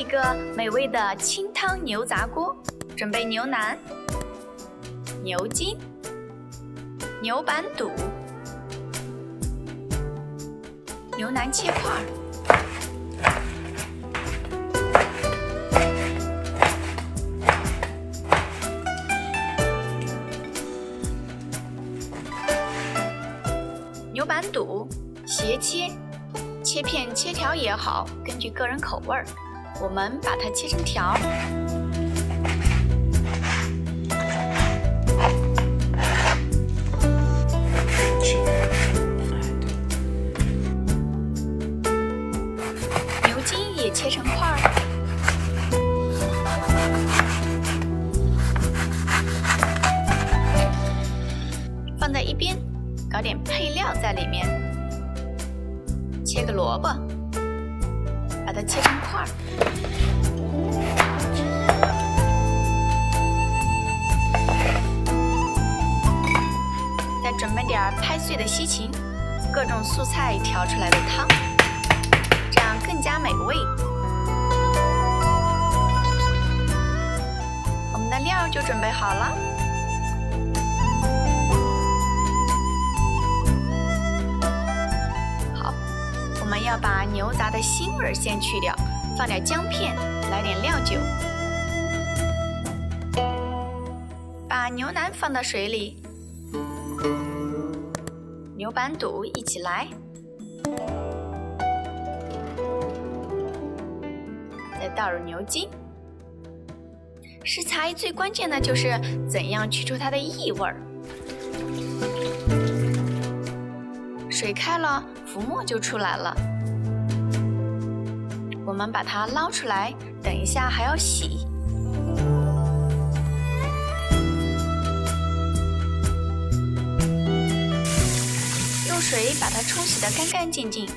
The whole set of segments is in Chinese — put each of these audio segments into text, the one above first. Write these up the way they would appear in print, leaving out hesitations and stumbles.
个美味的清汤牛杂锅，准备牛腩、牛筋、牛板肚、牛腩切块，牛板肚斜切，切片切条也好，根据个人口味儿，我们把它切成条。牛筋也切成块儿。放在一边，搞点配料在里面。切个萝卜，把它切成块儿。再准备点拍碎的西芹，各种素菜调出来的汤，这样更加美味。我们的料就准备好了。我们要把牛杂的腥味先去掉，放点姜片，来点料酒，把牛腩放到水里，牛板肚一起来，再倒入牛筋。食材最关键的就是怎样去除它的异味。水开了，浮沫就出来了。我们把它捞出来，等一下还要洗。用水把它冲洗得干干净净，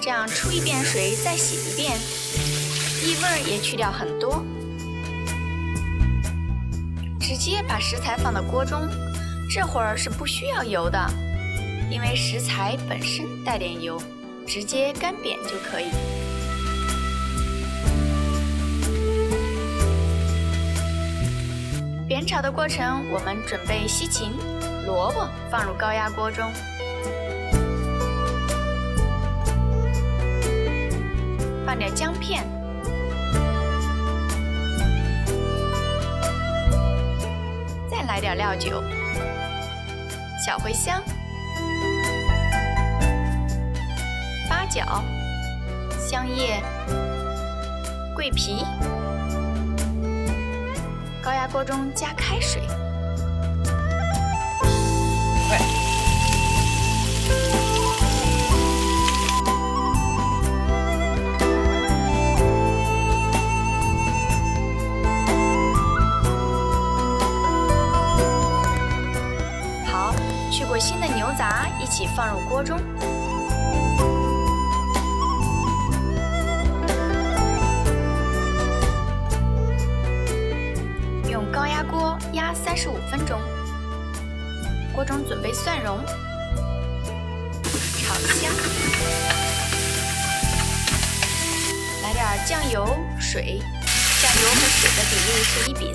这样出一遍水再洗一遍，异味也去掉很多。直接把食材放到锅中，这会儿是不需要油的。因为食材本身带点油，直接干煸就可以。煸炒的过程，我们准备西芹、萝卜放入高压锅中，放点姜片，再来点料酒、小茴香、八角、香叶、桂皮。高压锅中加开水，好，去过腥的牛杂一起放入锅中。高压锅压35分钟，锅中准备蒜蓉，炒香，来点酱油、水，酱油和水的比例是1:4。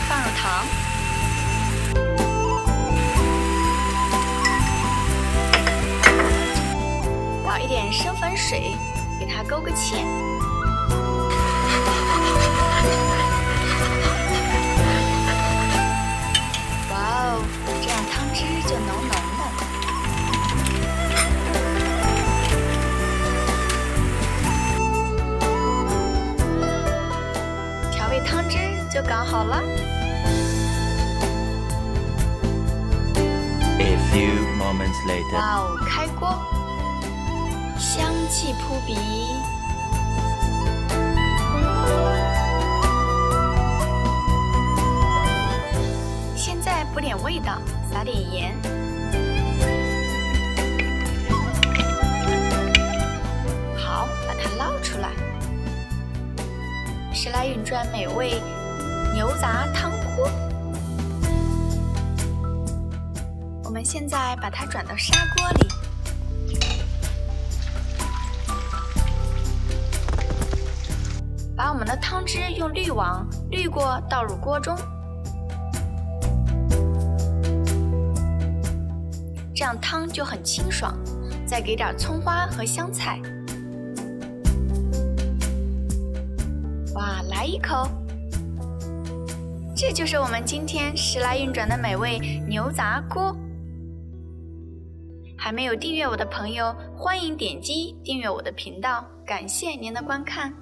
放入糖。倒一点生粉水，给它勾个芡。哇哦，这样汤汁就浓浓的。调味汤汁就搞好了。A few moments later. 哇哦，开锅。香气扑鼻，现在补点味道，撒点盐，好，把它捞出来。时来运转美味牛杂汤锅，现在把它转到砂锅里。把我们的汤汁用滤网滤过，倒入锅中，这样汤就很清爽。再给点葱花和香菜。哇，来一口！这就是我们今天时来运转的美味牛杂锅。还没有订阅我的朋友，欢迎点击订阅我的频道。感谢您的观看。